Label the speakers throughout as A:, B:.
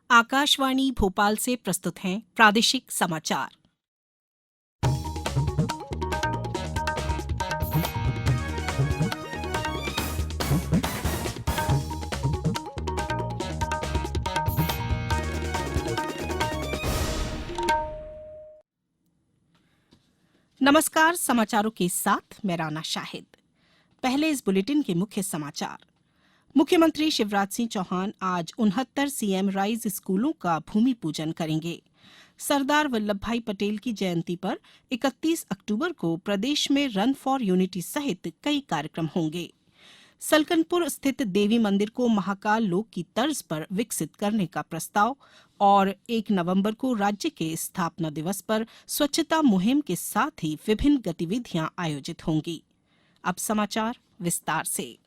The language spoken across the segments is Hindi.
A: आकाशवाणी भोपाल से प्रस्तुत हैं प्रादेशिक समाचार। नमस्कार, समाचारों के साथ मैं राना शाहिद। पहले इस बुलेटिन के मुख्य समाचार। मुख्यमंत्री शिवराज सिंह चौहान आज 69 सीएम राइज स्कूलों का भूमि पूजन करेंगे। सरदार वल्लभ भाई पटेल की जयंती पर 31 अक्टूबर को प्रदेश में रन फॉर यूनिटी सहित कई कार्यक्रम होंगे। सलकनपुर स्थित देवी मंदिर को महाकाल लोक की तर्ज पर विकसित करने का प्रस्ताव और 1 नवंबर को राज्य के स्थापना दिवस पर स्वच्छता मुहिम के साथ ही विभिन्न गतिविधियां आयोजित होंगी। अब समाचार विस्तार से।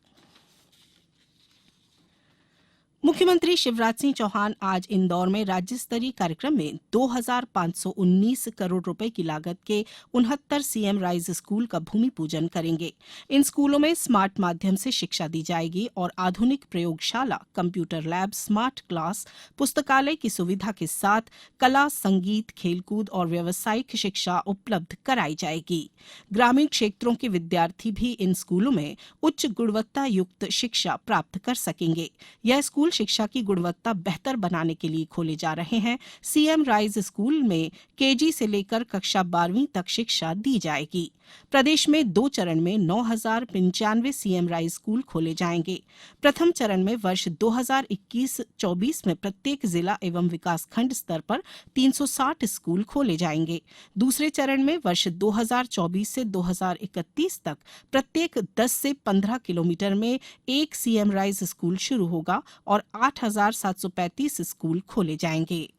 A: मुख्यमंत्री शिवराज सिंह चौहान आज इंदौर में राज्य स्तरीय कार्यक्रम में 2,519 करोड़ रुपए की लागत के 69 सीएम राइज स्कूल का भूमि पूजन करेंगे। इन स्कूलों में स्मार्ट माध्यम से शिक्षा दी जाएगी और आधुनिक प्रयोगशाला, कंप्यूटर लैब, स्मार्ट क्लास, पुस्तकालय की सुविधा के साथ कला, संगीत, खेलकूद और व्यावसायिक शिक्षा उपलब्ध कराई जाएगी। ग्रामीण क्षेत्रों के विद्यार्थी भी इन स्कूलों में उच्च गुणवत्ता युक्त शिक्षा प्राप्त कर सकेंगे। यह स्कूल शिक्षा की गुणवत्ता बेहतर बनाने के लिए खोले जा रहे हैं। सीएम राइज स्कूल में केजी से लेकर कक्षा 12वीं तक शिक्षा दी जाएगी। प्रदेश में 2 चरण में 9,095 सीएम राइज स्कूल खोले जाएंगे। प्रथम चरण में वर्ष 2021-24 में प्रत्येक जिला एवं विकासखंड स्तर पर 360 स्कूल खोले जाएंगे। दूसरे चरण में वर्ष 2024 से 2031 तक प्रत्येक 10 से 15 किलोमीटर में एक सीएम राइज स्कूल शुरू होगा और 8,735 स्कूल खोले जाएंगे।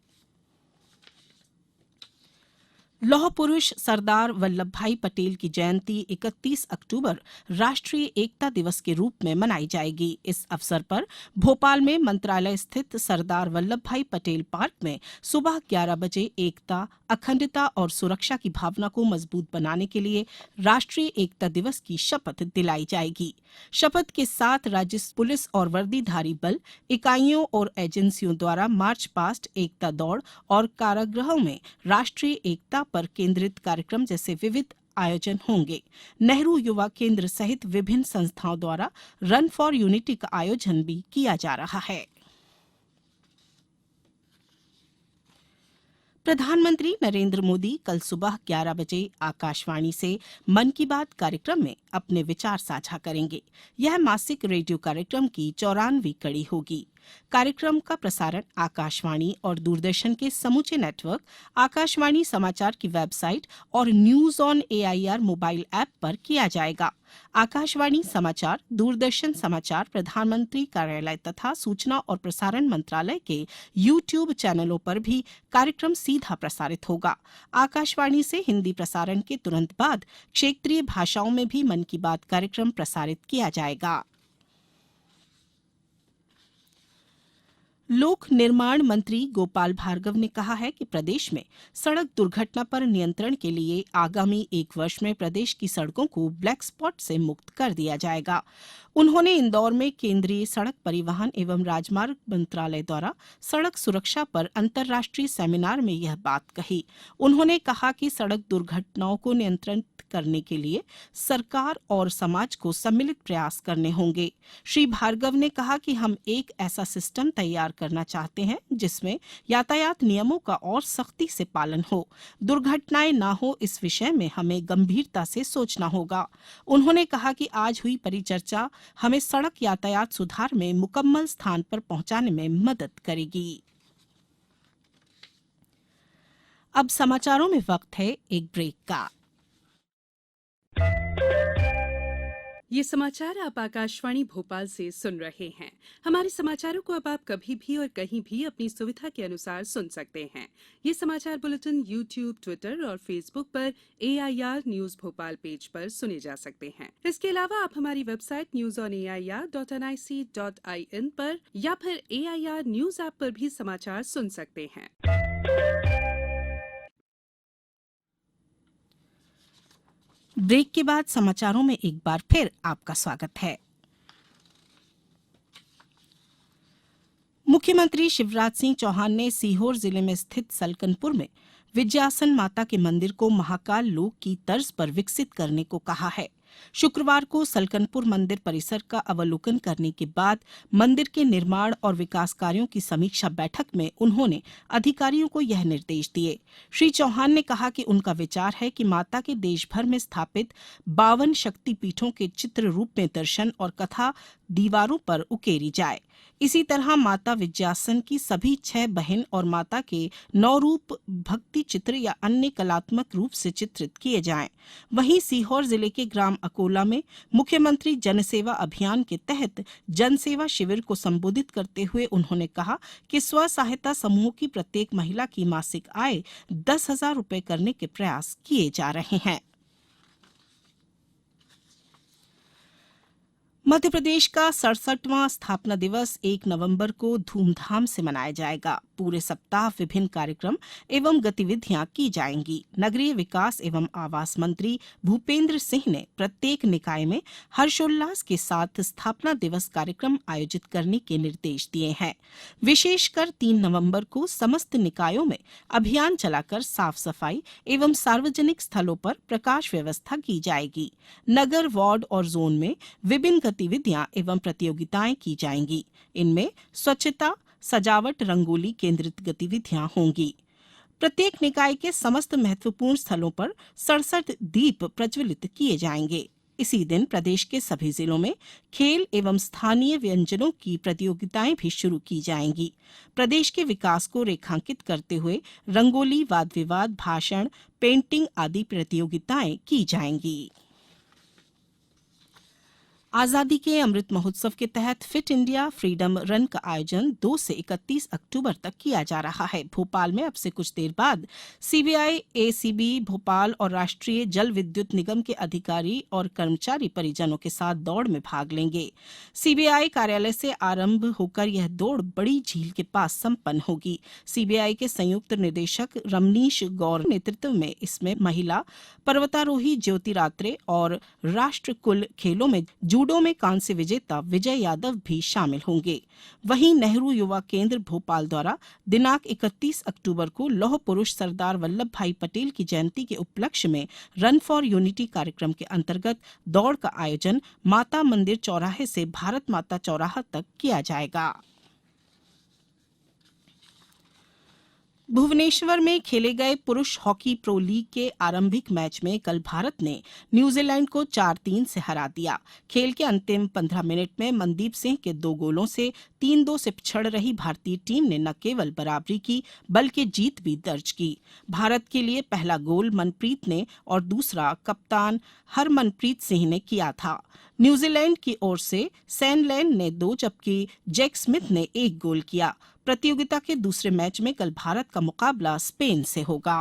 A: लौह पुरुष सरदार वल्लभ भाई पटेल की जयंती 31 अक्टूबर राष्ट्रीय एकता दिवस के रूप में मनाई जाएगी। इस अवसर पर भोपाल में मंत्रालय स्थित सरदार वल्लभ भाई पटेल पार्क में सुबह 11 बजे एकता, अखंडता और सुरक्षा की भावना को मजबूत बनाने के लिए राष्ट्रीय एकता दिवस की शपथ दिलाई जाएगी। शपथ के साथ राज्य पुलिस और वर्दीधारी बल, इकाइयों और एजेंसियों द्वारा मार्च पास्ट, एकता दौड़ और कारागृहों में राष्ट्रीय एकता पर केंद्रित कार्यक्रम जैसे विविध आयोजन होंगे। नेहरू युवा केंद्र सहित विभिन्न संस्थाओं द्वारा रन फॉर यूनिटी का आयोजन भी किया जा रहा है। प्रधानमंत्री नरेंद्र मोदी कल सुबह 11 बजे आकाशवाणी से मन की बात कार्यक्रम में अपने विचार साझा करेंगे। यह मासिक रेडियो कार्यक्रम की 94वीं कड़ी होगी। कार्यक्रम का प्रसारण आकाशवाणी और दूरदर्शन के समूचे नेटवर्क, आकाशवाणी समाचार की वेबसाइट और news on AIR mobile app पर किया जाएगा। आकाशवाणी समाचार, दूरदर्शन समाचार, प्रधानमंत्री कार्यालय तथा सूचना और प्रसारण मंत्रालय के यूट्यूब चैनलों पर भी कार्यक्रम सीधा प्रसारित होगा। आकाशवाणी से हिंदी प्रसारण के तुरंत बाद क्षेत्रीय भाषाओं में भी मन की बात कार्यक्रम प्रसारित किया जाएगा। लोक निर्माण मंत्री गोपाल भार्गव ने कहा है कि प्रदेश में सड़क दुर्घटना पर नियंत्रण के लिए आगामी 1 वर्ष में प्रदेश की सड़कों को ब्लैक स्पॉट से मुक्त कर दिया जाएगा। उन्होंने इंदौर में केंद्रीय सड़क परिवहन एवं राजमार्ग मंत्रालय द्वारा सड़क सुरक्षा पर अंतर्राष्ट्रीय सेमिनार में यह बात कही। उन्होंने कहा कि सड़क दुर्घटनाओं को नियंत्रित करने के लिए सरकार और समाज को सम्मिलित प्रयास करने होंगे। श्री भार्गव ने कहा कि हम एक ऐसा सिस्टम तैयार करना चाहते हैं जिसमें यातायात नियमों का और सख्ती से पालन हो। दुर्घटनाएं ना हो, इस विषय में हमें गंभीरता से सोचना होगा। उन्होंने कहा कि आज हुई परिचर्चा हमें सड़क यातायात सुधार में मुकम्मल स्थान पर पहुंचाने में मदद करेगी। अब समाचारों में वक्त है एक ब्रेक का।
B: ये समाचार आप आकाशवाणी भोपाल से सुन रहे हैं। हमारे समाचारों को अब आप कभी भी और कहीं भी अपनी सुविधा के अनुसार सुन सकते हैं। ये समाचार बुलेटिन यूट्यूब, ट्विटर और फेसबुक पर AIR न्यूज भोपाल पेज पर सुने जा सकते हैं। इसके अलावा आप हमारी वेबसाइट newsonair.nic.in पर या फिर AIR न्यूज ऐप पर भी समाचार सुन सकते हैं।
A: ब्रेक के बाद समाचारों में एक बार फिर आपका स्वागत है। मुख्यमंत्री शिवराज सिंह चौहान ने सीहोर जिले में स्थित सलकनपुर में विजयासन माता के मंदिर को महाकाल लोक की तर्ज पर विकसित करने को कहा है। शुक्रवार को सलकनपुर मंदिर परिसर का अवलोकन करने के बाद मंदिर के निर्माण और विकास कार्यों की समीक्षा बैठक में उन्होंने अधिकारियों को यह निर्देश दिए। श्री चौहान ने कहा कि उनका विचार है कि माता के देश भर में स्थापित 52 शक्तिपीठों के चित्र रूप में दर्शन और कथा दीवारों पर उकेरी जाए। इसी तरह माता विजयासन की सभी 6 बहन और माता के 9 रूप भक्ति चित्र या अन्य कलात्मक रूप से चित्रित किए जाएं। वहीं सीहोर जिले के ग्राम अकोला में मुख्यमंत्री जनसेवा अभियान के तहत जनसेवा शिविर को संबोधित करते हुए उन्होंने कहा कि स्व सहायता समूह की प्रत्येक महिला की मासिक आय 10,000 रुपये करने के प्रयास किए जा रहे हैं। मध्य प्रदेश का 67वां स्थापना दिवस 1 नवंबर को धूमधाम से मनाया जाएगा। पूरे सप्ताह विभिन्न कार्यक्रम एवं गतिविधियां की जाएंगी। नगरीय विकास एवं आवास मंत्री भूपेंद्र सिंह ने प्रत्येक निकाय में हर्षोल्लास के साथ स्थापना दिवस कार्यक्रम आयोजित करने के निर्देश दिए हैं। विशेषकर 3 नवंबर को समस्त निकायों में अभियान चलाकर साफ सफाई एवं सार्वजनिक स्थलों पर प्रकाश व्यवस्था की जाएगी। नगर, वार्ड और जोन में विभिन्न गतिविधियां एवं प्रतियोगिताएं की जाएंगी। इनमें स्वच्छता, सजावट, रंगोली केंद्रित गतिविधियां होंगी। प्रत्येक निकाय के समस्त महत्वपूर्ण स्थलों पर 67 दीप प्रज्वलित किए जाएंगे। इसी दिन प्रदेश के सभी जिलों में खेल एवं स्थानीय व्यंजनों की प्रतियोगिताएं भी शुरू की जाएंगी। प्रदेश के विकास को रेखांकित करते हुए रंगोली, वाद विवाद, भाषण, पेंटिंग आदि प्रतियोगिताएं की जाएंगी। आजादी के अमृत महोत्सव के तहत फिट इंडिया फ्रीडम रन का आयोजन 2 से 31 अक्टूबर तक किया जा रहा है। भोपाल में अब से कुछ देर बाद सीबीआई, एसीबी भोपाल और राष्ट्रीय जल विद्युत निगम के अधिकारी और कर्मचारी परिजनों के साथ दौड़ में भाग लेंगे। सीबीआई कार्यालय से आरंभ होकर यह दौड़ बड़ी झील के पास संपन्न होगी। सीबीआई के संयुक्त निदेशक रमनीश गौर नेतृत्व में इसमें महिला पर्वतारोही ज्योति रात्रे और राष्ट्रकुल खेलों में जूडो में कांस्य विजेता विजय यादव भी शामिल होंगे। वहीं नेहरू युवा केंद्र भोपाल द्वारा दिनांक 31 अक्टूबर को लौह पुरुष सरदार वल्लभ भाई पटेल की जयंती के उपलक्ष्य में रन फॉर यूनिटी कार्यक्रम के अंतर्गत दौड़ का आयोजन माता मंदिर चौराहे से भारत माता चौराहा तक किया जाएगा। भुवनेश्वर में खेले गए पुरुष हॉकी प्रो लीग के आरंभिक मैच में कल भारत ने न्यूजीलैंड को 4-3 से हरा दिया। खेल के अंतिम 15 मिनट में मनदीप सिंह के 2 गोलों से 3-2 से पिछड़ रही भारतीय टीम ने न केवल बराबरी की बल्कि जीत भी दर्ज की। भारत के लिए पहला गोल मनप्रीत ने और दूसरा कप्तान हरमनप्रीत सिंह ने किया था। न्यूजीलैंड की ओर से सैनलैंड ने 2 जबकि जैक स्मिथ ने 1 गोल किया। प्रतियोगिता के दूसरे मैच में कल भारत का मुकाबला स्पेन से होगा।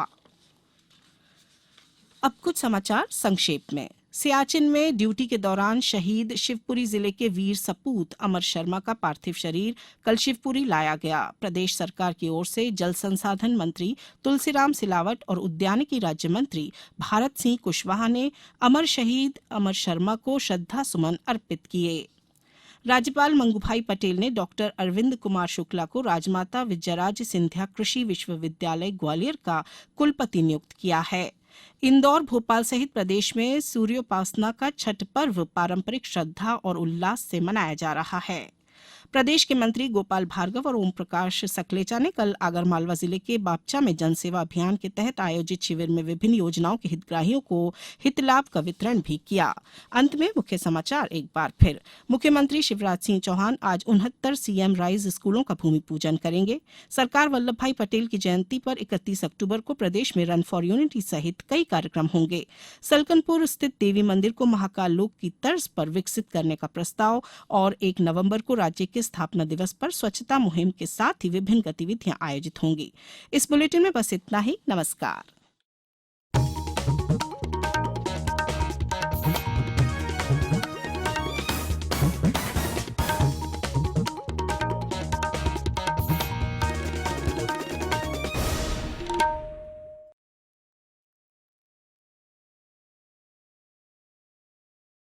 A: अब कुछ समाचार संक्षेप में। सियाचिन में ड्यूटी के दौरान शहीद शिवपुरी जिले के वीर सपूत अमर शर्मा का पार्थिव शरीर कल शिवपुरी लाया गया। प्रदेश सरकार की ओर से जल संसाधन मंत्री तुलसीराम सिलावट और उद्यानिकी राज्य मंत्री भारत सिंह कुशवाहा ने अमर शहीद अमर शर्मा को श्रद्धा सुमन अर्पित किए। राज्यपाल मंगूभाई पटेल ने डॉक्टर अरविंद कुमार शुक्ला को राजमाता विजयराज सिंधिया कृषि विश्वविद्यालय ग्वालियर का कुलपति नियुक्त किया है। इंदौर, भोपाल सहित प्रदेश में सूर्योपासना का छठ पर्व पारंपरिक श्रद्धा और उल्लास से मनाया जा रहा है। प्रदेश के मंत्री गोपाल भार्गव और ओम प्रकाश सकलेचा ने कल आगरमालवा जिले के बापचा में जनसेवा अभियान के तहत आयोजित शिविर में विभिन्न योजनाओं के हितग्राहियों को हित लाभ का वितरण भी किया। अंत में मुख्य समाचार एक बार फिर। मुख्यमंत्री शिवराज सिंह चौहान आज 69 सीएम राइज स्कूलों का भूमि पूजन करेंगे। सरकार वल्लभ भाई पटेल की जयंती पर 31 अक्टूबर को प्रदेश में रन फॉर यूनिटी सहित कई कार्यक्रम होंगे। सलकनपुर स्थित देवी मंदिर को महाकाल लोक की तर्ज पर विकसित करने का प्रस्ताव और 1 नवंबर को राज्य के स्थापना दिवस पर स्वच्छता मुहिम के साथ ही विभिन्न गतिविधियां आयोजित होंगी। इस बुलेटिन में बस इतना ही। नमस्कार।